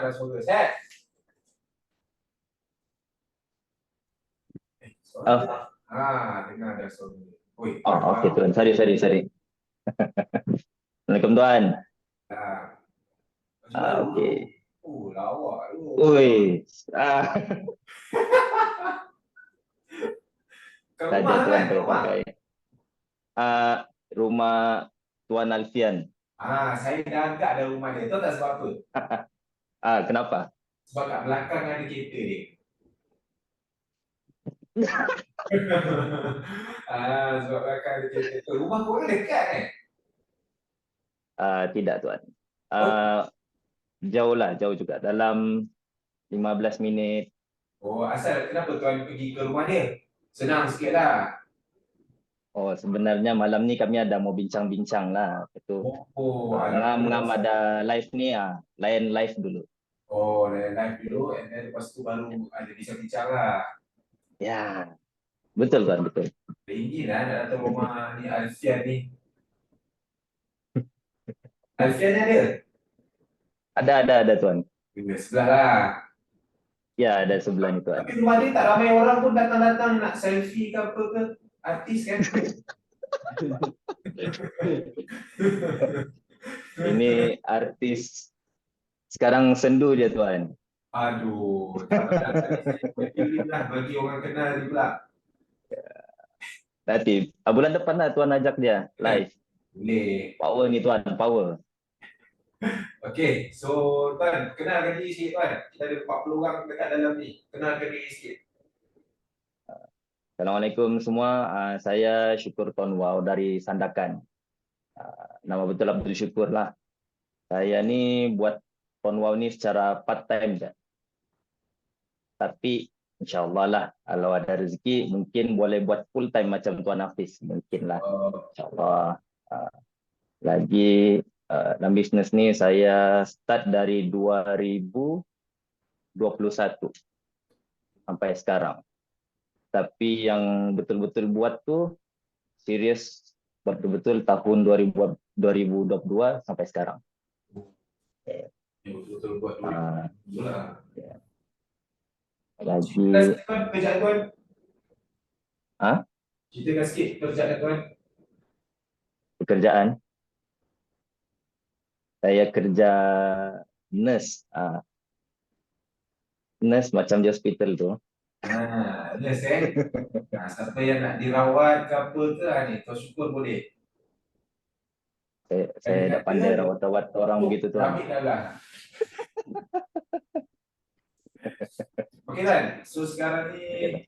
dah suara. Set. Suara Oh, tak? Dengar dah suara. Oi, oh Tuan oke baru. Tuan. Sorry. Assalamualaikum Tuan. Baju baru tu. Oke. Lawa tu. Wih. Ah, Kat tak ada rumah Tuan kan? Kat rumah. pakai. Rumah Tuan Alfian. Saya dah agak ada rumah dia. Tahu tak sebab apa? Kenapa? Sebab kat belakang ada kereta dia. Sebab belakang ada kereta tu. Rumah korang dekat kan? Tidak Tuan. Oh, Jauh lah, jauh juga. Dalam 15 minit. asal kenapa tuan pergi ke rumah dia? Senang sikit lah. Oh, sebenarnya malam ni kami ada mau bincang-bincang lah. Itu ngam Alhamdulillah. ada live ni, lain live dulu. Live dulu, and then lepas tu baru ada bincang-bincang lah. Ya, betul Tuan, betul. Tinggi lah nak datang rumah ni Alfian ni. Alfian ni ada? Ada Tuan. Bila sebelah lah. Ya, ada sebelah ni Tuan. Tapi rumah dia tak ramai orang pun datang-datang nak selfie ke apa ke. Artis kan? Ini artis sekarang sendu dia Tuan. Aduh, tak payah tadi saya buat kirim lah bagi orang kenal dia pula. Nanti bulan depan lah Tuan ajak dia live. Boleh. Power ni Tuan, power. Okey, so Tuan, kenalkan diri sikit Tuan. Kita ada 40 orang dekat dalam ni. Kenalkan diri sikit. Assalamualaikum semua. Saya Syukur Tuan Wow dari Sandakan. Nama betul Abdul Syukur lah. Saya ni buat Tuan Wow ni secara part time je. Tapi insyaAllah lah kalau ada rezeki mungkin boleh buat full time macam Tuan Hafiz. Mungkin lah. InsyaAllah. Lagi dalam bisnes ni saya start dari 2021 sampai sekarang. Tapi yang betul-betul buat tu serius betul-betul tahun 2022 sampai sekarang. Yang betul-betul buat duit. Itulah. Lagi Ceritakan sikit Tuan, kerjaan Tuan. Ah? Ceritakan sikit kerjaan Tuan. pekerjaan saya kerja nurse. Nurse macam di hospital tu. Nurse siapa yang nak dirawat ke apa ke ni, Tuan Syukur boleh. Saya tak pandai rawat-rawat orang begitu Tuan. Ambil dah lah. Okey Tuan, so sekarang ni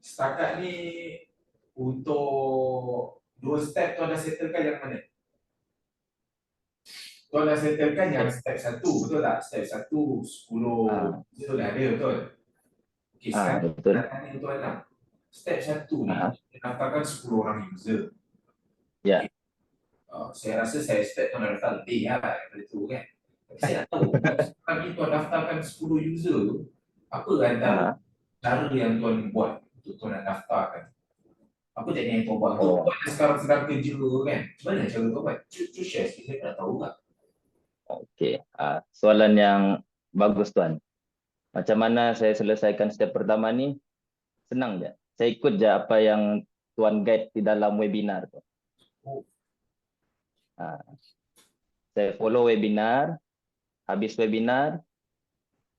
setakat ni untuk 2 step Tuan dah settlekan yang mana? Tuan dah settlekan yang step 1, betul tak? Step 1, 10 user dah ada, betul? Okey, sekarang Betul. nak tanya Tuan lah. Step 1 ni, kita daftarkan 10 orang user. Ya. Okay. Saya rasa saya expect Tuan dah daftar lebih lah daripada tu kan. Tapi saya nak tahu, sekarang Tuan daftarkan 10 user tu, apa antara cara yang Tuan buat untuk Tuan nak daftarkan? Apa teknik yang Tuan buat? Tuan sekarang sedang kerja kan? Macam mana cara Tuan buat? Cuba share sikit, saya nak tahu tak? Okey. Soalan yang bagus Tuan. Macam mana saya selesaikan step pertama ni? Senang je. Saya ikut je apa yang Tuan guide di dalam webinar tu. Saya follow webinar, habis webinar,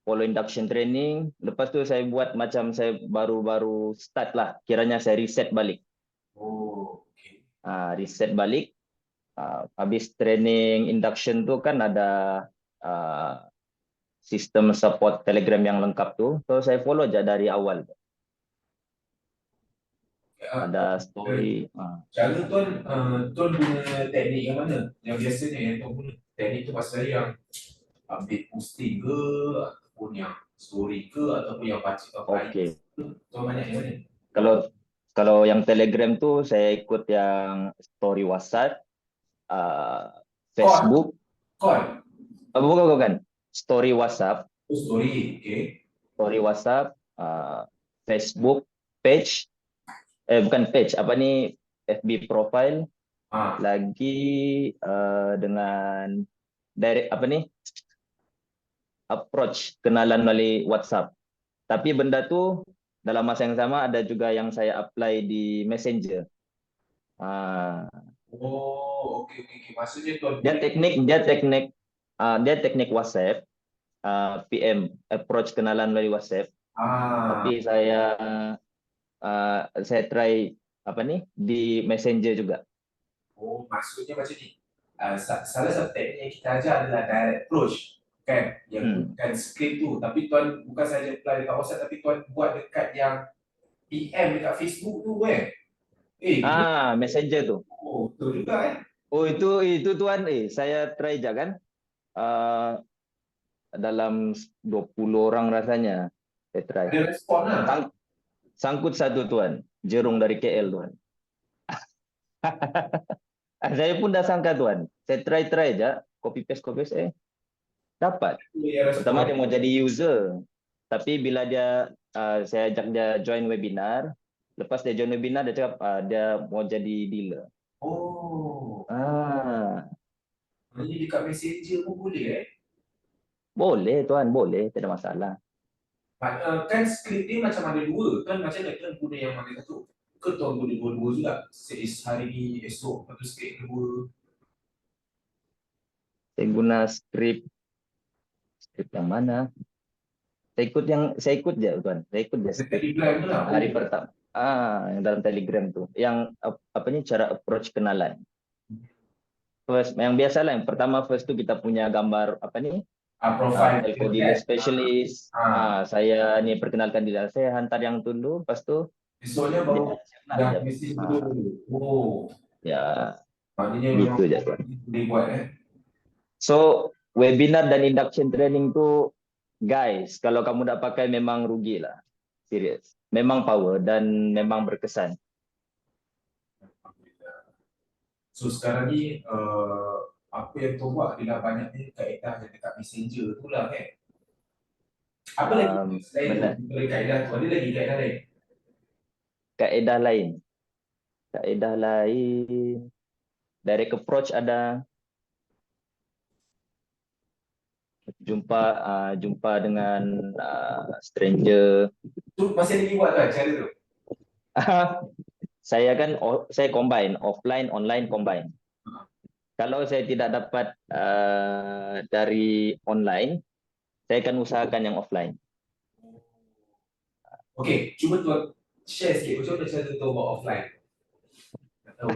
follow induction training, lepas tu saya buat macam saya baru-baru start lah, kiranya saya reset balik. Reset balik, habis training induction tu kan ada sistem support Telegram yang lengkap tu, so saya follow je dari awal. Ada story. Cara Tuan, Tuan guna teknik yang mana? Yang biasanya yang Tuan guna? Teknik tu pasal yang update posting ke, ataupun yang story ke, ataupun yang baca Okey. Tuan banyak yang mana? Kalau yang Telegram tu saya ikut yang story WhatsApp, Facebook. Call? Bukan. Story WhatsApp. Story, okay. Story WhatsApp, Facebook page, bukan page, apa ni, FB profile, lagi dengan direct apa ni, approach kenalan melalui WhatsApp. Tapi benda tu dalam masa yang sama ada juga yang saya apply di Messenger. Ah, Oh, okey. Maksudnya tuan dia boleh. teknik dia teknik dia teknik WhatsApp, PM approach kenalan melalui WhatsApp. Ah, Tapi saya try apa ni di Messenger juga. oh maksudnya macam ni. Salah satu teknik yang kita ajar adalah direct approach. Kan? Yang Hmm. gunakan skrip tu. Tapi tuan bukan saja apply dekat WhatsApp, tapi tuan buat dekat yang PM dekat Facebook tu kan? Gila. Messenger tu. Oh, betul juga kan? Oh itu tuan, saya try je kan. Uh, dalam 20 orang rasanya saya try. Ada respon lah. Sang- Sangkut satu tuan, Jerung dari KL tuan. Saya pun dah sangka tuan. Saya try aja, copy paste dapat. Dia Pertama respon. dia mau jadi user, tapi bila saya ajak dia join webinar, lepas dia join webinar dia cakap dia mau jadi dealer. Oh, Ah, maknanya dekat Messenger pun boleh eh? boleh tuan, boleh, tidak ada masalah. Kan skrip ni macam ada dua. Kan macam mana tuan guna yang mana satu? Ke tuan guna dua-dua juga? Hari ni, esok, lepas tu skrip kedua. Saya guna skrip yang mana? Saya ikut je tuan. Saya ikut je Ada skrip Telegram tu lah. hari pertama. Yang dalam Telegram tu. Yang apa ni cara approach kenalan. First, yang biasalah yang pertama first tu kita punya gambar apa ni? Profile Telco kita dealer kan? specialist. Ah, Saya ni perkenalkan diri saya, hantar yang tu dulu, lepas tu esoknya dia baru share yang je. message dulu. Oh, Ya, maknanya memang gitu je tuan. boleh buat eh. So, webinar dan induction training tu guys, kalau kamu tak pakai memang rugi lah. Serius. Memang power dan memang berkesan. So sekarang ni apa yang kau buat adalah banyaknya kaedah yang dekat Messenger tu lah kan. Apa lagi selain tu? Benar. Dari kaedah tu, ada lagi kaedah lain? Kaedah lain. Kaedah lain. Direct approach ada. Jumpa dengan stranger. Tu masih lagi buat kan cara tu? Saya combine offline online combine. Kalau saya tidak dapat dari online, saya akan usahakan yang offline. Okey, cuba tuan share sikit macam mana cara tu buat offline. Tak tahu.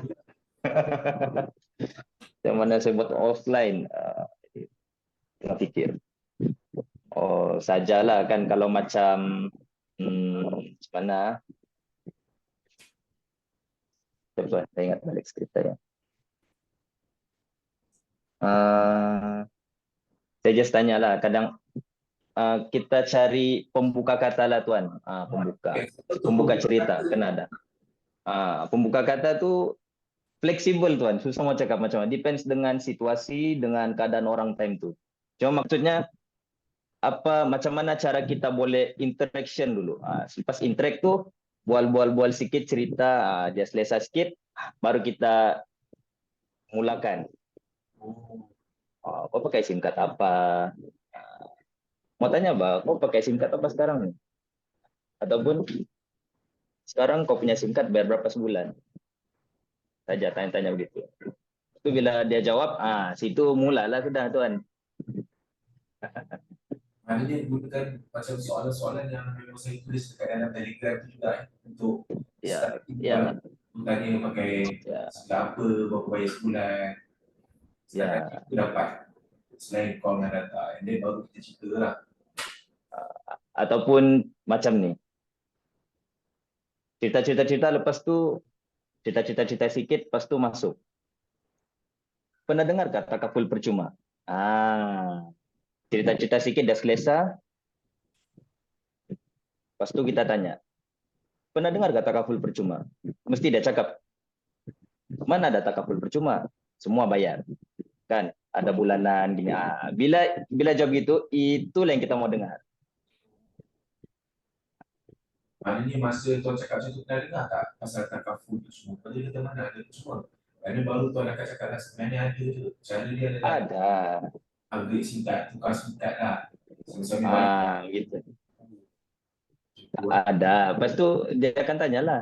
Yang mana saya buat offline, tengah fikir. Oh, sajalah kan kalau macam mana? Coba saya ingat balik skrip saya. Saya just tanyalah, kadang kita cari pembuka kata lah tuan. Pembuka cerita, kena ada. Pembuka kata tu fleksibel tuan, susah mau cakap macam mana. Depends dengan situasi, dengan keadaan orang time tu. Cuma maksudnya macam mana cara kita boleh interaction dulu. Lepas interact tu bual sikit cerita, dia selesai sikit, baru kita mulakan. Kau pakai SIM card apa? Mau tanya kau pakai SIM card apa sekarang ni? Ataupun sekarang kau punya SIM card bayar berapa sebulan? Saja tanya-tanya begitu. Itu bila dia jawab, situ mulalah sudah tuan. Maknanya gunakan macam soalan-soalan yang memang saya tulis dekat dalam Telegram tu juga untuk Ya, starting ya, tanya pakai ya, apa, berapa bayar sebulan. Setakat ya. itu dapat selain call dengan data. And then baru kita cerita lah. Ataupun macam ni. Cerita lepas tu, cerita sikit, lepas tu masuk. Pernah dengar kata kaful percuma? Cerita sikit dah selesai. Lepas tu kita tanya. Pernah dengar kata kaful percuma? Mesti dia cakap, mana data kaful percuma? Semua bayar. Kan? Ada bulanan gini. Bila jawab gitu, itulah yang kita mau dengar. Maknanya masa tuan cakap macam tu pernah dengar tak pasal takaful tu semua? Pada kata mana ada tu semua. Kerana baru tuan akan cakap lah sebenarnya ada tu. Cara dia adalah Ada. upgrade singkat, tukar singkat lah. Suami-suami balik. Gitu. Buat. Ada. Lepas tu dia akan tanyalah,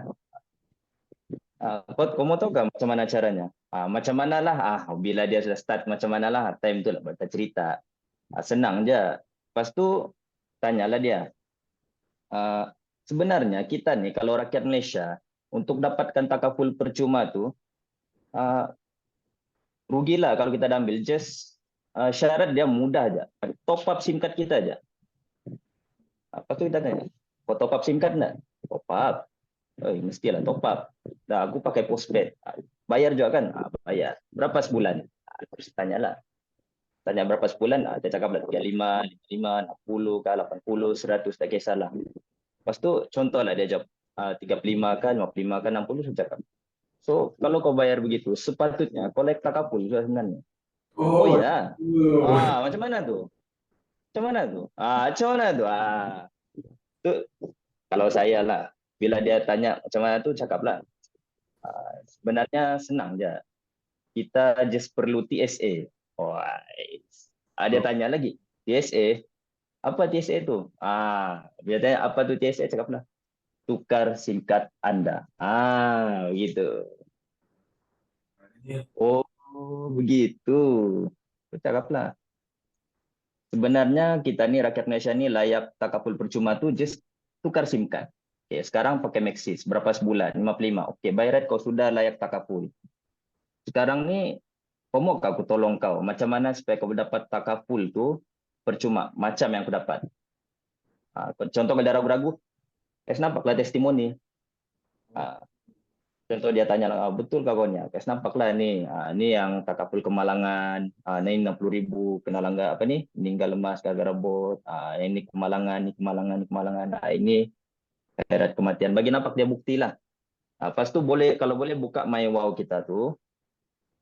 kau mau tahu kan macam mana caranya? Macam mana lah. Bila dia sudah start macam mana lah, time tu lah baca cerita. Senang je. Lepas tu tanyalah dia. Sebenarnya kita nih kalau rakyat Malaysia untuk dapatkan takaful percuma tu rugilah kalau kita dah ambil. Just syarat dia mudah aja. Top up SIM card kita aja. Apa tu kita tanya? Kau top up SIM card enggak? Top up. Mestilah top up. Dah aku pakai postpaid. Bayar juga kan? Bayar. Berapa sebulan? Terus tanyalah. Tanya berapa sebulan? Dia cakap lah 35, 55, 60 kah, 80, 100, tak kisahlah. Lepas tu contohlah dia jawab 35 kan, 55 kan, 60 saya cakap. So kalau kau bayar begitu, sepatutnya kolek takapul sebenarnya. Oh Oh, ya. Macam mana tu? Macam mana tu? Macam mana tu? Tu kalau saya lah, bila dia tanya macam mana tu, cakaplah. Sebenarnya senang je. Kita just perlu TSA. Dia tanya lagi, TSA? Apa TSA tu? Dia tanya apa tu TSA, cakaplah. Tukar SIM card Anda. Begitu. Oh, begitu. Cakaplah. Sebenarnya kita ni rakyat Malaysia ni layak takaful percuma tu just tukar SIM card. Okay, sekarang pakai Maxis. Berapa sebulan? 55. Okey, by right kau sudah layak takaful. Sekarang ni, kau mau aku tolong kau. Macam mana supaya kau dapat takaful tu percuma. Macam yang aku dapat. Contoh kalau ada ragu-ragu, nampaklah testimoni. Contoh dia tanya, betul kawannya? Nampaklah ni, ni yang takaful kemalangan, ni 60,000 kena langgar apa ni, meninggal lemas gara-gara bot, ini kemalangan, ini akhirat kematian. Bagi nampak dia bukti lah. Lepas tu boleh, kalau boleh buka My Wow kita tu,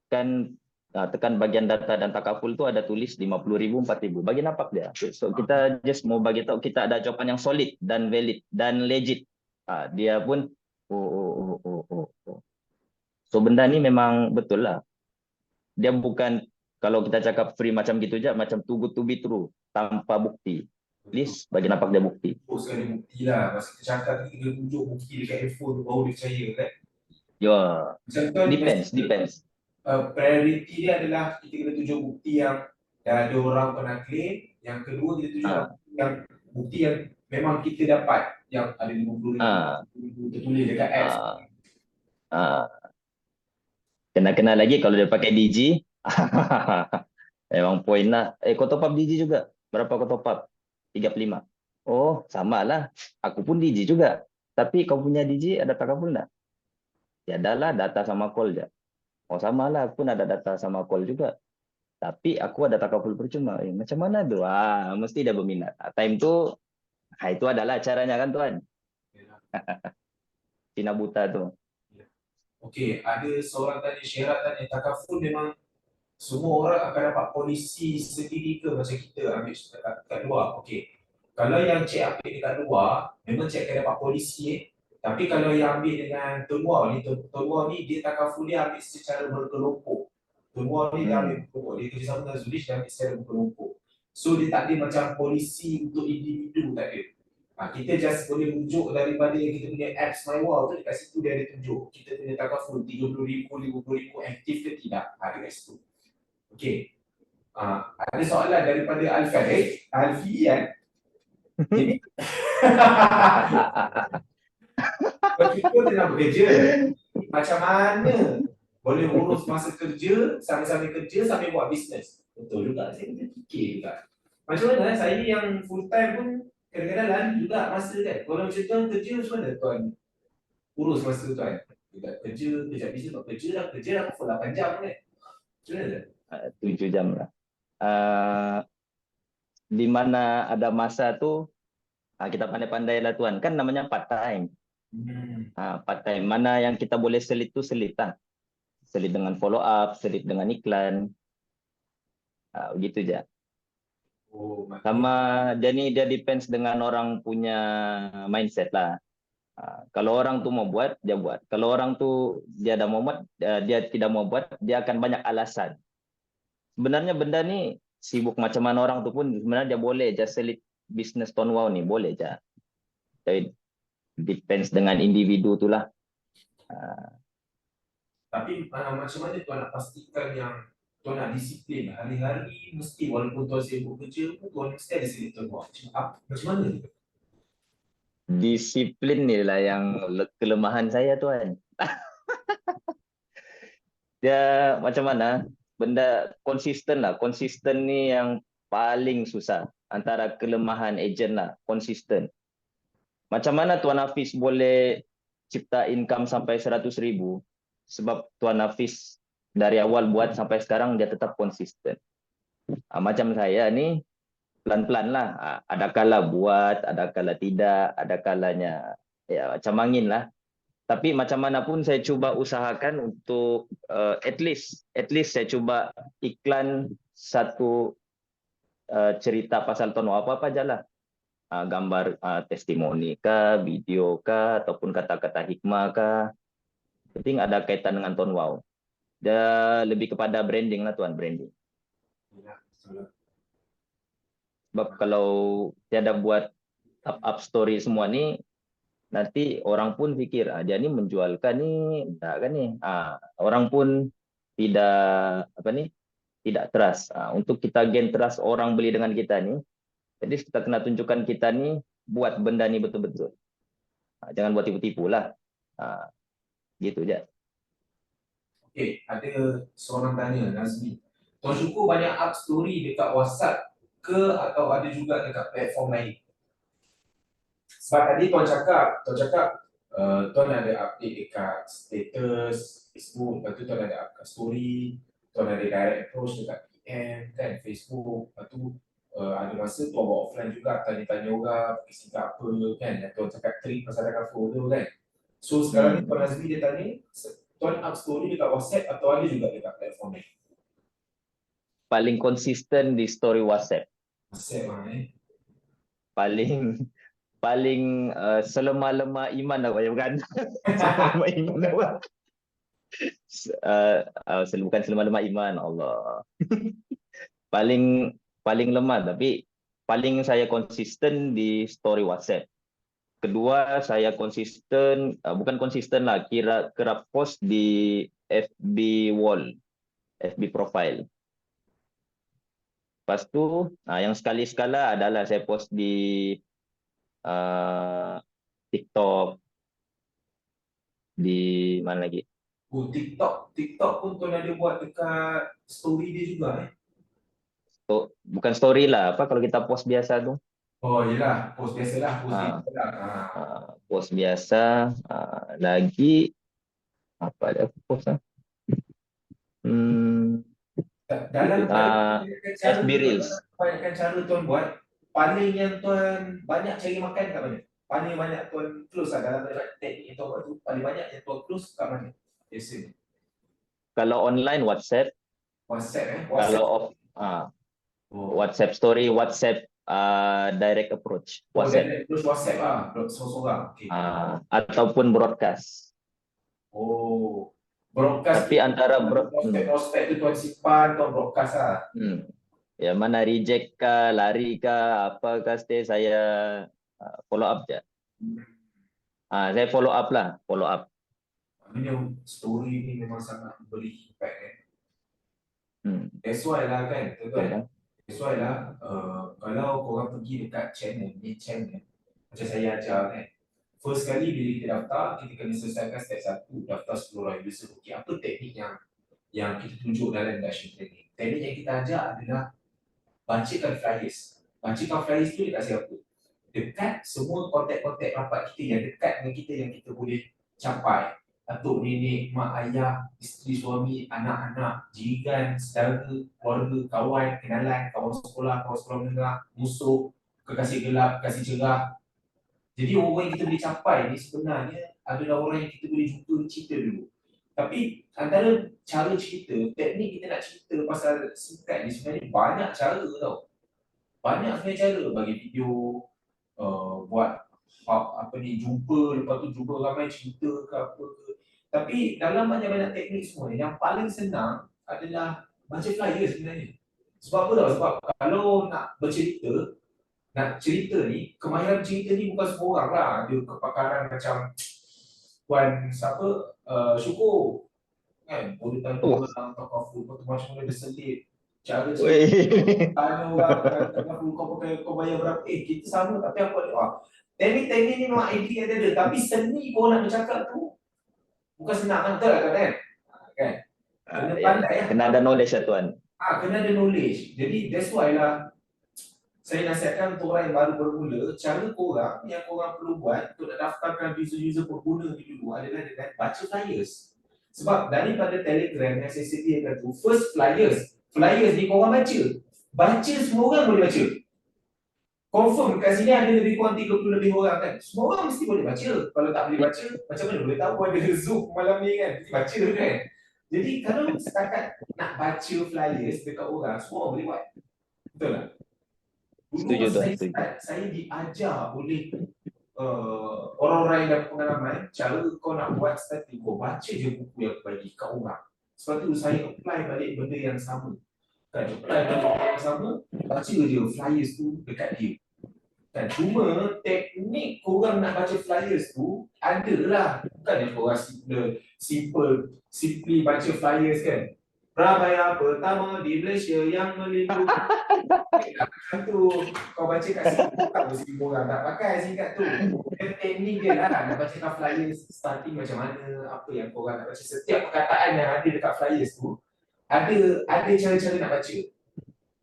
kan tekan bagian data dan takaful tu ada tulis 50,000, 4,000. Bagi nampak dia. So kita just mau bagi tahu kita ada jawapan yang solid dan valid dan legit. Dia pun oh. So benda ni memang betul lah. Dia bukan kalau kita cakap free macam gitu aja, macam too good to be true tanpa bukti. Please bagi nampak dia bukti. sekali bukti lah. Masa kita cakap kita tunjuk bukti dekat handphone baru dia percaya kan. Ya, Macam tu kan, depends. Priority dia adalah kita kena tunjuk bukti yang dah ada orang pernah claim. Yang kedua kita tunjuk bukti yang memang kita dapat yang ada 50,000 tertulis dekat apps. Kena lagi kalau dia pakai DG. Memang poin lah. Kau top up DG juga. Berapa kau top up? 35. Oh, sama lah. Aku pun DG juga. Tapi kau punya DG ada takaful enggak? Ya adalah data sama call je. Oh, sama lah. Aku pun ada data sama call juga. Tapi aku ada takaful percuma. Macam mana tu? Mesti dia berminat. Time tu, itu adalah caranya kan tuan. Cina buta tu. Okey, ada seorang tanya syarat tanya takaful memang semua orang akan dapat polisi sendiri ke macam kita ambil kat luar. Okey. Kalau yang cek ambil dekat luar, memang cek akan dapat polisi. Tapi kalau yang ambil dengan Tunwar ni dia takaful dia ambil secara berkelompok. Tunwar ni dia ambil berkelompok. Dia kerjasama dengan Zulish dia ambil secara berkelompok. So dia tak ada macam polisi untuk individu, tak ada. Kita just boleh tunjuk daripada yang kita punya apps MyWall tu, dekat situ dia ada tunjuk kita punya takaful 30,000, 50,000 aktif ke tidak, dekat situ. Okey. Ada soalan daripada Alfian. Jadi kita tengah bekerja. Macam mana boleh urus masa kerja, sambil-sambil kerja, sambil buat bisnes? Betul juga, saya kena fikir juga. Macam mana saya yang full time pun kadang-kadang lari juga masa kan. Kalau macam tuan kerja macam mana tuan urus masa tuan? Kerja, kejap bisnes, kerja dah full 8 jam kan. Macam mana? 7 jam lah. Di mana ada masa tu, kita pandai-pandai lah tuan. Kan namanya part time. Part time. Mana yang kita boleh selit tu selit lah. Selit dengan follow up, selit dengan iklan. Begitu je. Sama dia depends dengan orang punya mindset lah. Kalau orang tu mau buat, dia buat. Kalau orang tu dia dah mau buat, dia tidak mau buat, dia akan banyak alasan. Sebenarnya benda ni sibuk macam mana orang tu pun sebenarnya dia boleh je selit bisnes Tuan Wow ni, boleh je. Tapi depends dengan individu tu lah. Tapi macam mana tuan nak pastikan yang tuan nak disiplin hari-hari mesti walaupun tuan sibuk kerja pun tuan mesti ada sedikit tuan buat. Macam mana ni? Disiplin ni lah yang kelemahan saya tuan. Dia macam mana? Benda konsisten lah. Konsisten ni yang paling susah. Antara kelemahan ejen lah. Konsisten. Macam mana Tuan Hafiz boleh cipta income sampai 100,000? Sebab Tuan Hafiz dari awal buat sampai sekarang dia tetap konsisten. Macam saya ni pelan-pelan lah. Ada kala buat, ada kala tidak, ada kalanya ya macam angin lah. Tapi macam mana pun saya cuba usahakan untuk at least saya cuba iklan satu cerita pasal Tuan Wow apa-apa aja lah. Gambar testimoni kah, video kah, ataupun kata-kata hikmah kah. Penting ada kaitan dengan Tuan Wow. Dia lebih kepada branding lah Tuan, branding. Ya, betul. Sebab kalau tiada buat up story semua ni, nanti orang pun fikir dia ni menjualkan ni enggak kan ni, orang pun tidak tidak trust. Untuk kita gain trust orang beli dengan kita ni, jadi kita kena tunjukkan kita ni buat benda ni betul-betul, jangan buat tipu-tipu lah. Gitu je. Okey, ada seorang tanya, Nazmi. Tuan Syukur banyak up story dekat WhatsApp ke atau ada juga dekat platform lain? Sebab tadi tuan cakap tuan ada update dekat status Facebook, lepas tu tuan ada up kat story, tuan ada direct approach dekat PM kan Facebook, lepas tu ada masa tuan buat offline juga, tanya-tanya orang, pakai singkat apa kan, dan tuan cakap trik pasal ada folder kan. So sekarang ni Tuan Nazmi dia tanya, tuan up story dekat WhatsApp atau ada juga dekat platform lain? Paling konsisten di story WhatsApp. WhatsApp lah Paling selemah-lemah iman apa ya, bukan? Selemah iman apa? Bukan selemah-lemah iman, Allah. paling lemah, tapi paling saya konsisten di story WhatsApp. Kedua, saya konsisten, bukan konsisten lah, kerap post di FB wall, FB profile. Lepas tu, yang sekali-sekala adalah saya post di TikTok, di mana lagi? Oh, TikTok pun tuan ada buat dekat story dia juga Bukan story lah, apa kalau kita post biasa tu? Oh yelah, post biasalah, post Ah, biasa lah. Post biasa. Lagi apa ada post lah? Dalam FB Reels. banyakkan cara tuan buat, paling yang tuan banyak cari makan kat mana? Paling banyak tuan close lah dalam teknik yang tuan buat tu, paling banyak yang tuan close kat mana? Biasa. Kalau online WhatsApp. WhatsApp Kalau off, WhatsApp story, WhatsApp direct approach. WhatsApp. Terus WhatsApp lah, seorang-seorang. Okay. Ataupun broadcast. Oh, broadcast. Tapi antara prospek tu tuan simpan, tuan broadcast lah. Ya mana reject kah, lari kah, apa kah, stay saya follow up je. Saya follow up lah, follow up. Ini story ni memang sangat beri impact kan. That's why lah kan, tuan-tuan. That's why lah, kalau korang pergi dekat channel, ni channel, macam saya ajar kan. First kali bila kita daftar, kita kena selesaikan step 1, daftar 10 orang user. Okay, apa teknik yang kita tunjuk dalam induction training? Teknik yang kita ajar adalah bacakan flyers. Bacakan flyers tu dekat siapa? Dekat semua kontak-kontak rapat kita yang dekat dengan kita yang kita boleh capai. Atuk, nenek, mak, ayah, isteri, suami, anak-anak, jiran, saudara, keluarga, kawan, kenalan, kawan sekolah menengah, musuh, kekasih gelap, kekasih cerah. Jadi orang yang kita boleh capai ni sebenarnya adalah orang yang kita boleh jumpa cerita dulu. Tapi antara cara cerita, teknik kita nak cerita pasal singkat ni sebenarnya banyak cara tau. Banyak sebenarnya cara bagi video, buat jumpa, lepas tu jumpa ramai cerita ke apa ke. Tapi dalam banyak-banyak teknik semua ni, yang paling senang adalah baca flyer sebenarnya. Sebab apa tau? Sebab kalau nak cerita ni, kemahiran cerita ni bukan semua orang lah. Dia kepakaran macam Puan siapa, Syukur kan, boleh tanya Oh, orang takaful, kau tu macam mana dia selit, cara cerita, weh. tanya orang takaful kau bayar berapa, kita sama tapi apa ni, teknik-teknik ni memang idea ada, tapi seni kau nak bercakap tu bukan senang kan, betul kan? Kan? Kena Ya, pandai lah. kena ada knowledge lah tuan. Kena ada knowledge. Jadi that's why lah saya nasihatkan untuk orang yang baru bermula, cara korang yang korang perlu buat untuk nak daftarkan user-user pengguna ni dulu adalah dengan baca flyers. Sebab daripada Telegram yang saya sediakan tu, first flyers. Flyers ni korang baca. Baca semua orang boleh baca. Confirm kat sini ada lebih kurang 30 lebih orang kan. Semua orang mesti boleh baca. Kalau tak boleh baca, macam mana boleh tahu ada Zoom malam ni kan. Mesti baca kan. Jadi kalau setakat nak baca flyers dekat orang, semua orang boleh buat. Betul tak? Dulu Setuju masa tuan, saya setuju. start, saya diajar oleh orang-orang yang dah pengalaman, cara kau nak buat starting, kau baca je buku yang aku bagi kat orang. Sebab tu saya apply balik benda yang sama. Kan, apply balik benda yang sama, baca je flyers tu dekat dia. Kan, cuma teknik korang nak baca flyers tu adalah, bukan yang korang simply baca flyers kan. Prabaya pertama di Malaysia yang melindungi. Macam tu kau baca kat sini, tak mesti orang tak pakai singkat tu. Dia teknik dia lah nak baca flyers starting macam mana, apa yang korang nak baca. Setiap perkataan yang ada dekat flyers tu ada cara-cara nak baca.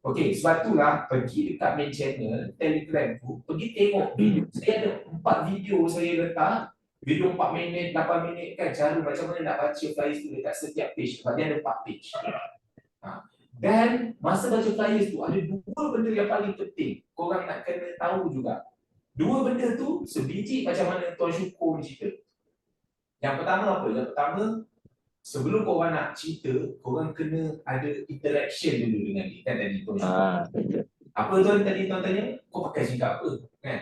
Okey, sebab itulah pergi dekat main channel Telegram tu, pergi tengok video. Saya ada 4 video saya letak, video 4 minit, 8 minit kan, cara macam mana nak baca flyers tu dekat setiap page. Sebab dia ada 4 page. Dan masa baca flyers tu ada 2 benda yang paling penting korang nak kena tahu juga. 2 benda tu sebiji macam mana Tuan Syukur cerita. Yang pertama apa? Yang pertama, sebelum korang nak cerita, korang kena ada interaction dulu dengan dia. Kan tadi Tuan Syukur. Apa tuan tadi tuan tanya? Kau pakai cakap apa? Kan?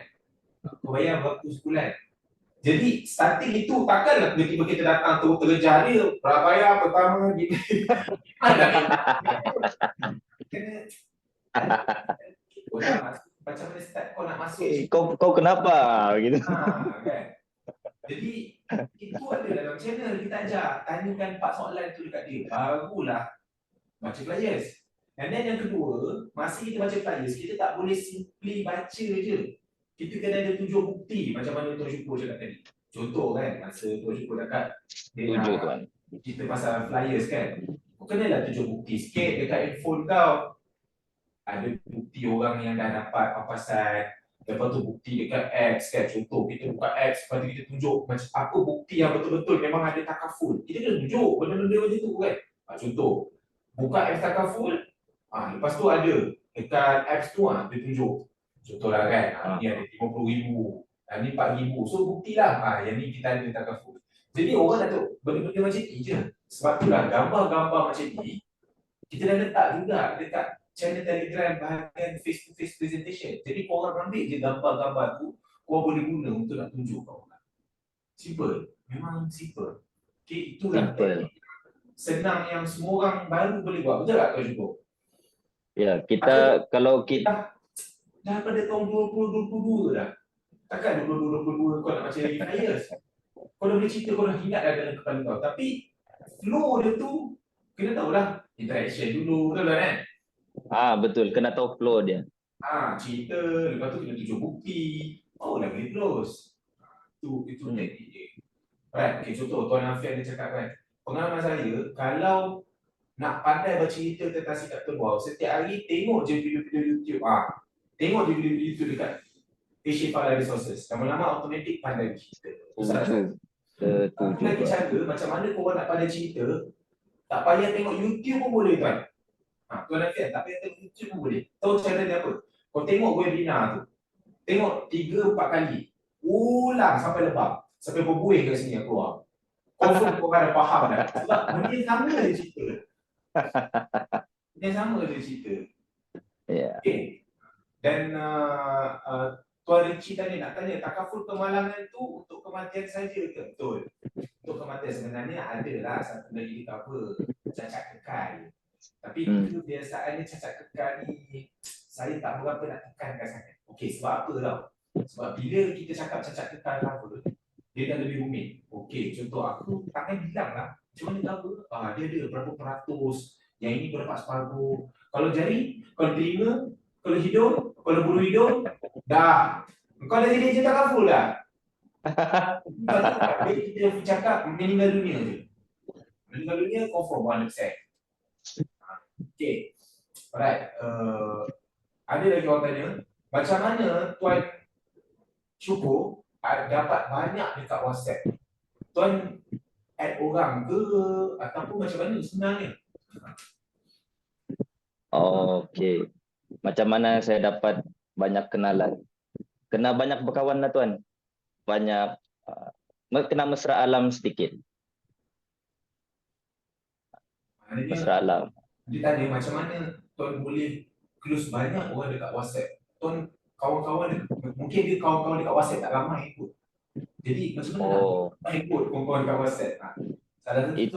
Kau bayar berapa sebulan? Jadi starting itu takkanlah tiba-tiba kita datang tu terlejar dia, prabayar pertama di macam mana start kau nak masuk. Kau kenapa gitu? Kan? Jadi itu ada dalam channel kita ajar, tanyakan 4 soalan tu dekat dia, barulah baca flyers. Dan yang kedua, masa kita baca flyers, kita tak boleh simply baca je. Kita kena ada tunjuk bukti macam mana Tuan Syukur cakap tadi. Contoh kan, masa Tuan Syukur cakap dia nak cerita pasal flyers kan, kau kenalah tunjuk bukti sikit dekat handphone kau. Ada bukti orang yang dah dapat papasan, lepas tu bukti dekat apps kan. Contoh kita buka apps, lepas tu kita tunjuk macam apa bukti yang betul-betul memang ada takaful. Kita kena tunjuk benda-benda macam tu kan. Contoh, buka apps takaful, lepas tu ada dekat apps tu dia tunjuk. Contohlah kan, ni ada 50,000, ni 4,000. So buktilah, yang ni kita ada takaful. Jadi orang dah tahu benda-benda macam ni je. Sebab itulah gambar-gambar macam ni kita dah letak juga dekat channel Telegram bahagian face to face presentation. Jadi korang ambil je gambar-gambar tu, korang boleh guna untuk nak tunjuk kat orang. Simple. Memang simple. Okay, itulah teknik senang yang semua orang baru boleh buat. Betul tak Tuan Syukur? Ya, kita kalau kita dah pada tahun 2022 dah. Takkan 2022 kau nak baca lagi flyers. Kau dah boleh cerita, kau dah ingat dah dalam kepala kau. Tapi flow dia tu kena tahulah interaction dulu, betul kan? betul, kena tahu flow dia. Cerita, lepas tu kena tunjuk bukti, dah boleh close. Itu teknik dia. Right, okay, contoh Tuan Afian dia cakap kan, pengalaman saya, kalau nak pandai bercerita tentang sikap terbual, setiap hari tengok je video-video YouTube. Tengok je video-video YouTube dekat Asia Fala Resources. Lama-lama automatik pandai bercerita. Itu lagi cara macam mana korang nak pandai cerita, tak payah tengok YouTube pun boleh kan. Tuan Afian, tak payah tengok YouTube pun boleh. Tahu cara dia apa? Kau tengok webinar tu, tengok 3-4 kali, ulang sampai lebam, sampai berbuih kat sini yang keluar. Confirm kau ada faham dah. Sebab benda yang sama dia cerita. Benda yang sama dia cerita. Okay. Dan Tuan Richie tadi nak tanya, takaful kemalangan tu untuk kematian saja ke? Betul. Untuk kematian sebenarnya adalah satu lagi cover cacat kekal. Tapi kebiasaannya cacak kekal ni, saya tak berapa nak tekankan sangat. Okey, sebab apa tau? Sebab bila kita cakap cacak kekal cover, dia dah lebih rumit. Okey, contoh aku takkan bilang lah, macam mana cover? Dia ada berapa peratus, yang ini kau dapat separuh. Kalau jari, kalau telinga, kalau hidung, kalau bulu hidung, dah. Kau dah jadi cerita cover lah. Jadi kita cakap meninggal dunia je. Meninggal dunia confirm 100%. Okay. Alright. Ada lagi orang tanya, macam mana Tuan Syukur dapat banyak dekat WhatsApp? Tuan add orang ke ataupun macam mana sebenarnya? Okey. Macam mana saya dapat banyak kenalan? Kena banyak berkawan lah Tuan. Banyak kena mesra alam sedikit. Mesra alam. Dia tanya macam mana Tuan boleh close banyak orang dekat WhatsApp. Tuan kawan-kawan, mungkin dia kawan-kawan dekat WhatsApp tak ramai ikut. Jadi macam mana nak ikut kawan-kawan dekat WhatsApp?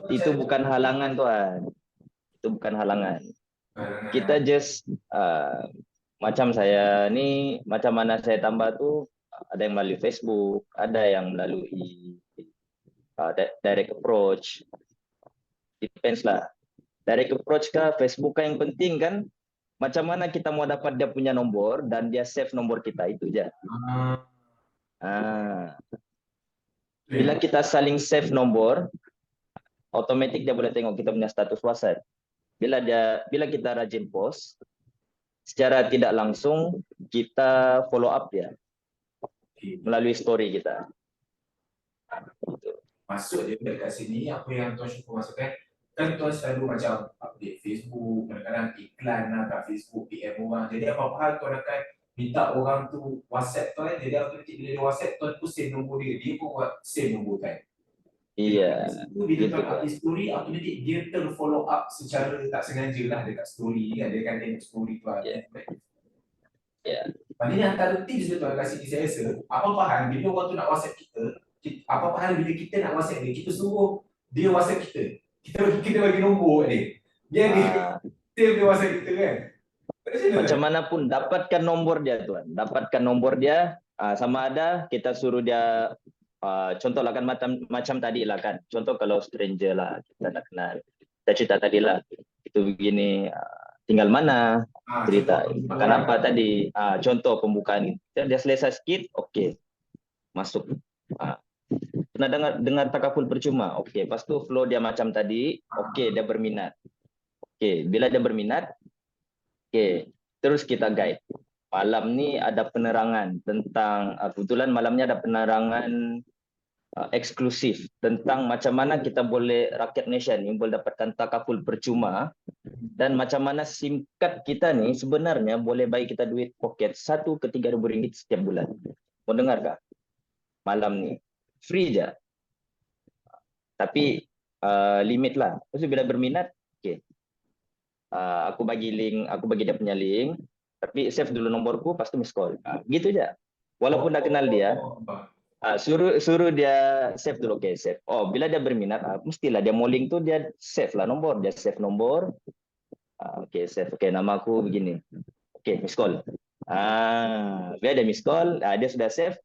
Itu bukan halangan Tuan. Itu bukan halangan. Kita just macam saya ni, macam mana saya tambah tu, ada yang melalui Facebook, ada yang melalui direct approach. Depends lah. Direct approach kah, Facebook kah, yang penting kan macam mana kita mau dapat dia punya nombor dan dia save nombor kita, itu je. Bila kita saling save nombor, otomatis dia boleh tengok kita punya status WhatsApp. Bila kita rajin post, secara tidak langsung kita follow up dia melalui story kita. Masuk dia dekat sini, apa yang Tuan Syukur masukkan, kan Tuan selalu macam update Facebook, kadang-kadang iklan lah kat Facebook, PM orang. Jadi apa-apa hal Tuan akan minta orang tu WhatsApp Tuan, jadi automatik bila dia WhatsApp Tuan tu save nombor dia, dia pun save nombor kan. Iya. Bila Tuan update story, automatik dia terfollow up secara tak sengaja lah dekat story kan, dia akan tengok story Tuan. Maknanya antara tips dia Tuan kasih saya rasa, apa-apa hal bila orang tu nak WhatsApp kita, apa-apa hal bila kita nak WhatsApp dia, kita suruh dia WhatsApp kita. Kita bagi nombor kat dia. Biar dia save dia WhatsApp kita kan. Macam mana pun dapatkan nombor dia Tuan. Dapatkan nombor dia, sama ada kita suruh dia, contoh lah kan macam tadi lah kan. Contoh kalau stranger lah, kita nak kenal. Kita cerita tadi lah, itu begini, tinggal mana, cerita makan apa tadi, contoh pembukaan. Dia selesai sikit, okey, masuk. Pernah dengar takaful percuma? Okey, lepas tu flow dia macam tadi, okey, dia berminat. Okey, bila dia berminat, okey, terus kita guide. Malam ni ada penerangan tentang, kebetulan malamnya ada penerangan eksklusif tentang macam mana kita boleh, rakyat Malaysia ni boleh dapatkan takaful percuma, dan macam mana SIM card kita ni sebenarnya boleh bagi kita duit poket 1 ke 3 ribu ringgit setiap bulan. Mau dengar kah? Malam ni free je, tapi limit lah. Lepas bila berminat, okay, aku bagi dia punya link, tapi save dulu nomborku, lepas tu miss call. Gitu je. Walaupun dah kenal dia, suruh dia save dulu. Okay, save. Bila dia berminat, mestilah dia mau link tu dia save lah nombor. Dia save nombor. Okay, save. Okay, nama aku begini. Okay, miss call. Bila dia miss call, dia sudah save.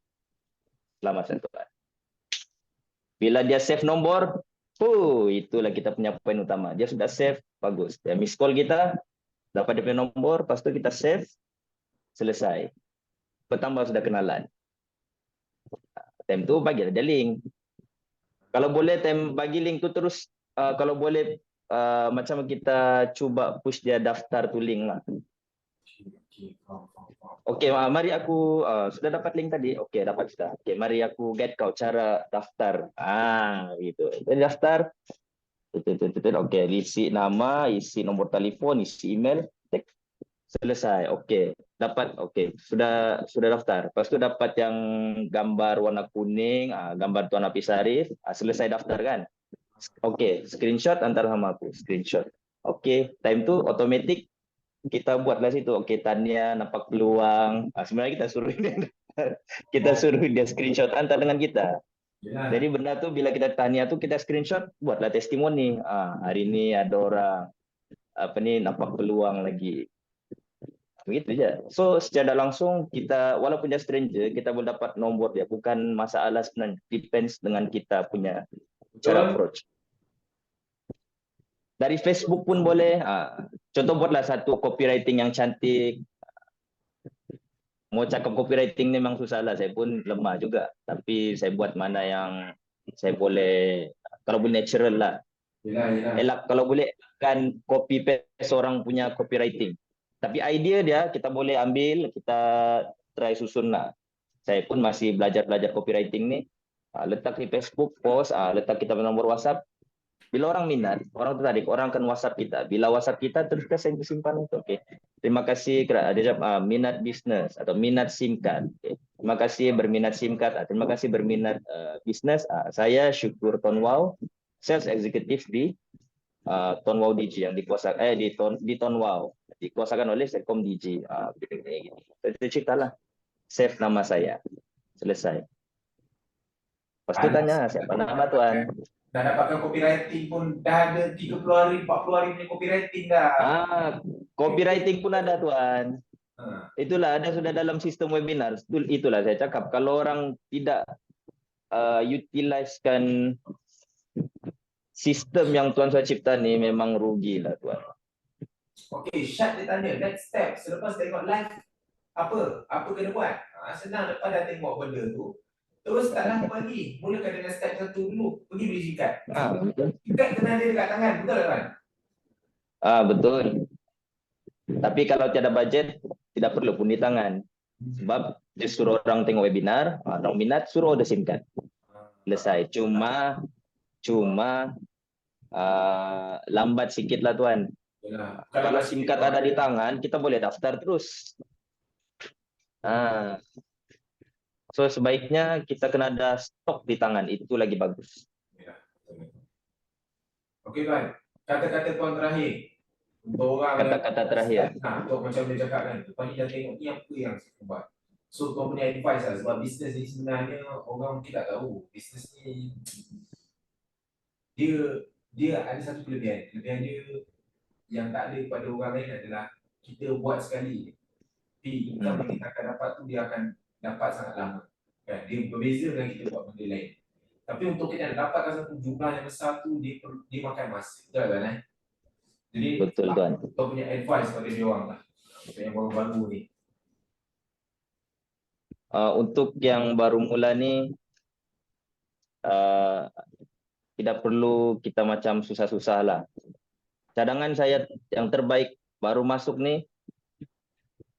Selamat sentuhan. Bila dia save nombor, itulah kita punya poin utama. Dia sudah save, bagus. Dia miss call kita, dapat dia punya nombor, lepas tu kita save, selesai. Bertambah sudah kenalan. Time tu bagi dia link. Kalau boleh time bagi link tu terus, kalau boleh macam kita cuba push dia daftar tu link lah. Okey, mari aku sudah dapat link tadi. Okey, dapat sudah. Okey, mari aku guide kau cara daftar. Gitu. Jadi daftar. Okey, isi nama, isi nombor telefon, isi email. Selesai. Okey, dapat. Okey, sudah daftar. Lepas tu dapat yang gambar warna kuning, gambar Tuan Apis Arif. Selesai daftar kan? Okey, screenshot antar sama aku. Screenshot. Okey, time tu otomatik kita buatlah situ. Okey, Tania nampak peluang. Sebenarnya kita suruh dia screenshot antar dengan kita. Jadi benda tu bila kita Tania tu kita screenshot, buatlah testimoni. Hari ini ada orang nampak peluang lagi. Begitu je. So secara langsung kita walaupun dia stranger, kita boleh dapat nombor dia. Bukan masalah sebenarnya. Depends dengan kita punya cara Betul. approach. Dari Facebook pun boleh. Contoh buatlah satu copywriting yang cantik. Mau cakap copywriting ni memang susah lah. Saya pun lemah juga. Tapi saya buat mana yang saya boleh, kalau boleh natural lah. Yelah. Elak kalau boleh kan copy paste orang punya copywriting. Tapi idea dia kita boleh ambil, kita try susun lah. Saya pun masih belajar copywriting ni. Letak di Facebook post, letak kita nombor WhatsApp. Bila orang minat, orang tertarik, orang akan WhatsApp kita. Bila WhatsApp kita, terus kita simpan itu. Okay. Terima kasih ada minat bisnes atau minat SIM card. Okay. Terima kasih berminat SIM card. Terima kasih berminat bisnes. Saya Syukur Tonwau, sales executive di Tonwau DG yang dikuasakan di Tonwau dikuasakan oleh Selcom DG. Gitu. Itu ceritalah. Save nama saya. Selesai. Lepas tu tanya siapa nama tuan. Dah dapatkan copywriting pun dah ada 30 hari, 40 hari punya copywriting dah. Copywriting pun ada tuan. Ha. Itulah ada sudah dalam sistem webinar. Itulah saya cakap kalau orang tidak utilisekan sistem yang tuan saya cipta ni memang rugilah tuan. Okey, Syed dia tanya next step selepas tengok live apa kena buat? Senang lepas dah tengok benda tu. Terus tak lama lagi, mulakan dengan step 1 dulu, pergi beli sikat. Betul. Sikat kena ada dekat tangan, betul tak kan? Betul. Tapi kalau tiada budget tidak perlu pun di tangan. Sebab dia suruh orang tengok webinar, orang minat suruh order SIM card. Selesai. Cuma lambat sikit lah tuan. Yalah. Kalau SIM card ada di tangan, kita boleh daftar terus. So sebaiknya kita kena ada stok di tangan, itu lagi bagus. Okey tuan, kata-kata tuan terakhir untuk orang Kata-kata terakhir. Untuk macam dia cakap kan, tuan ni dah tengok ni apa yang saya buat. So tuan punya advice lah, sebab bisnes ni sebenarnya orang mungkin tak tahu. Bisnes ni dia ada satu kelebihan. Kelebihan dia yang tak ada pada orang lain adalah kita buat sekali. Tapi income yang kita akan dapat tu dia akan dapat sangat lama. Kan? Dia berbeza dengan kita buat benda lain. Tapi untuk kita dapatkan satu jumlah yang besar tu dia makan masa. Betul kan? Jadi betul tuan. Kita punya advice pada dia orang lah. Untuk yang baru-baru ni. Untuk yang baru mula ni tidak perlu kita macam susah-susah lah. Cadangan saya yang terbaik baru masuk ni,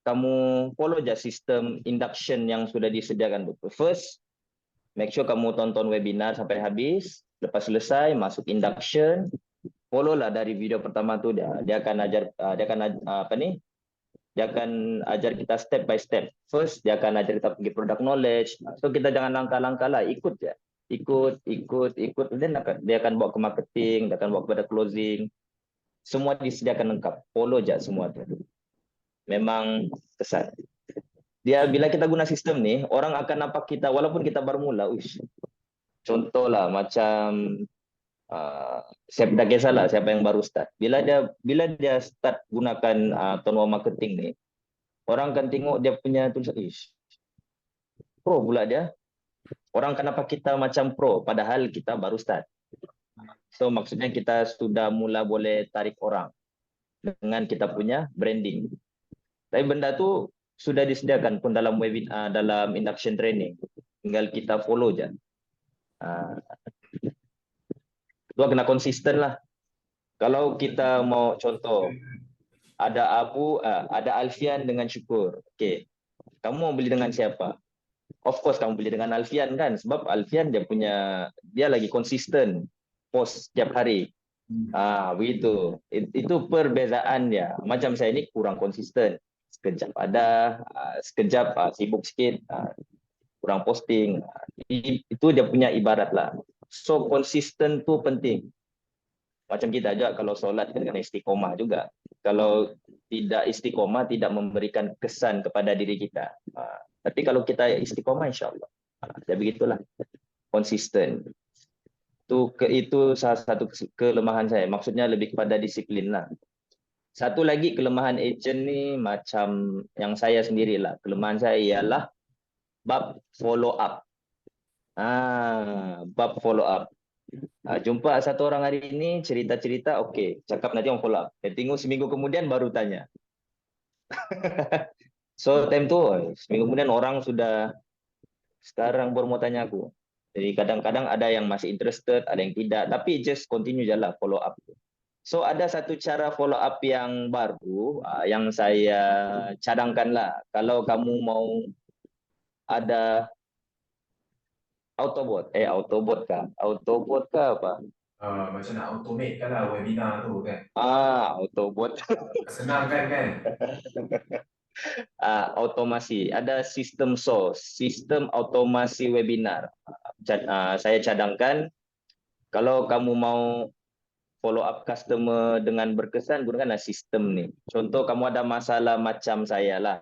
kamu follow je sistem induction yang sudah disediakan. First, make sure kamu tonton webinar sampai habis. Lepas selesai, masuk induction. Follow lah dari video pertama tu dia akan ajar dia akan ajar kita step by step. First, dia akan ajar kita pergi product knowledge. So kita jangan langkah-langkah lah, ikut je. Ikut. Dan dia akan bawa ke marketing, dia akan bawa kepada closing. Semua disediakan lengkap. Follow je semua tu. Memang kesan. Dia bila kita guna sistem ni, orang akan nampak kita walaupun kita baru mula. Contohlah macam saya dah kisahlah siapa yang baru start. Bila dia start gunakan Tonwau marketing ni, orang akan tengok dia punya tulisan, pro pula dia. Orang akan nampak kita macam pro padahal kita baru start. So maksudnya kita sudah mula boleh tarik orang dengan kita punya branding. Tapi benda tu sudah disediakan pun dalam webinar, dalam induction training. Tinggal kita follow je. Itu kena konsisten lah. Kalau kita mau contoh, ada Alfian dengan Syukur. Okay. Kamu mau beli dengan siapa? Of course kamu beli dengan Alfian kan, sebab Alfian dia lagi konsisten post setiap hari. Begitu. Itu perbezaan dia. Macam saya ni kurang konsisten. Sekejap ada, sekejap sibuk sikit, kurang posting. Itu dia punya ibarat lah. So konsisten tu penting. Macam kita juga kalau solat kita kena istiqomah juga. Kalau tidak istiqomah tidak memberikan kesan kepada diri kita. Tapi kalau kita istiqomah insya-Allah. Ya begitulah. Konsisten. Itu salah satu kelemahan saya. Maksudnya lebih kepada disiplin lah. Satu lagi kelemahan agent ni macam yang saya sendirilah. Kelemahan saya ialah bab follow up. Bab follow up. Jumpa satu orang hari ini cerita-cerita, okey, cakap nanti orang follow up. Tengok seminggu kemudian baru tanya. So time tu seminggu kemudian orang sudah sekarang baru mau tanya aku. Jadi kadang-kadang ada yang masih interested, ada yang tidak, tapi just continue je lah follow up. So ada satu cara follow up yang baru yang saya cadangkan lah. Kalau kamu mau ada Autobot kah apa? Macam nak automate kan lah webinar tu kan. Autobot. Senang kan? Automasi. Ada sistem SOS, sistem automasi webinar. Saya cadangkan kalau kamu mau follow up customer dengan berkesan, gunakanlah sistem ni. Contoh kamu ada masalah macam saya lah,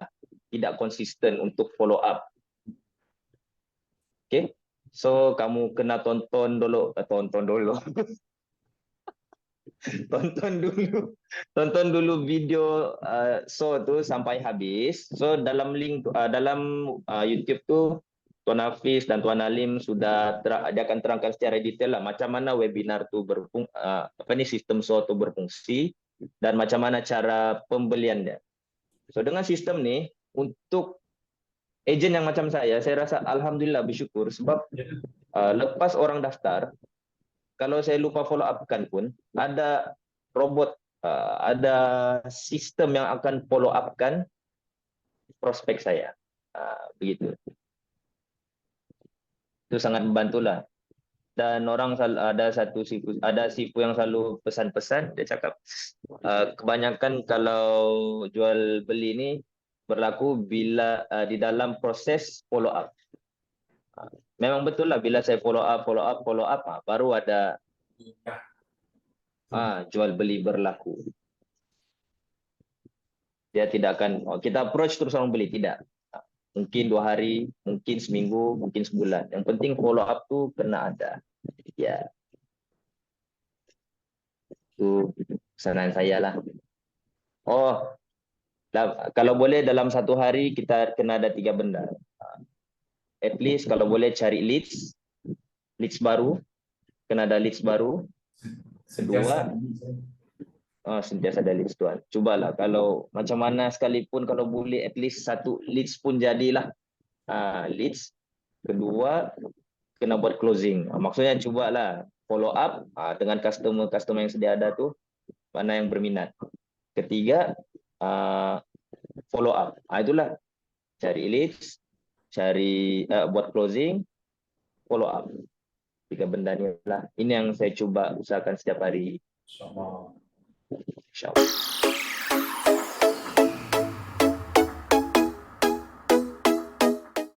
tidak konsisten untuk follow up. Okay, so kamu kena tonton dulu, tonton dulu video show tu sampai habis. So dalam link dalam YouTube tu Tuan Hafiz dan Tuan Alim sudah dia akan terangkan secara detail lah macam mana webinar tu sistem show tu berfungsi dan macam mana cara pembelian dia. So dengan sistem ni untuk ejen yang macam saya rasa alhamdulillah bersyukur sebab lepas orang daftar, kalau saya lupa follow up kan pun ada robot, ada sistem yang akan follow up kan prospek saya. Begitu. Itu sangat membantulah. Dan orang ada sifu yang selalu pesan-pesan, dia cakap kebanyakan kalau jual beli ni berlaku bila di dalam proses follow up. Memang betul lah bila saya follow up baru ada jual beli berlaku. Dia tidak akan kita approach terus orang beli, tidak. Mungkin 2 hari, mungkin seminggu, mungkin sebulan. Yang penting follow up tu kena ada. Ya. Itu pesanan saya lah. Kalau boleh dalam satu hari kita kena ada 3 benda. At least kalau boleh cari leads baru, kena ada leads baru. Kedua, sentiasa ada leads tuan. Cubalah kalau macam mana sekalipun kalau boleh at least satu leads pun jadilah. Leads. Kedua, kena buat closing. Maksudnya cubalah follow up dengan customer yang sedia ada tu, mana yang berminat. Ketiga, follow up. Itulah cari leads, buat closing, follow up. 3 benda ni lah. Ini yang saya cuba usahakan setiap hari. InsyaAllah. InsyaAllah.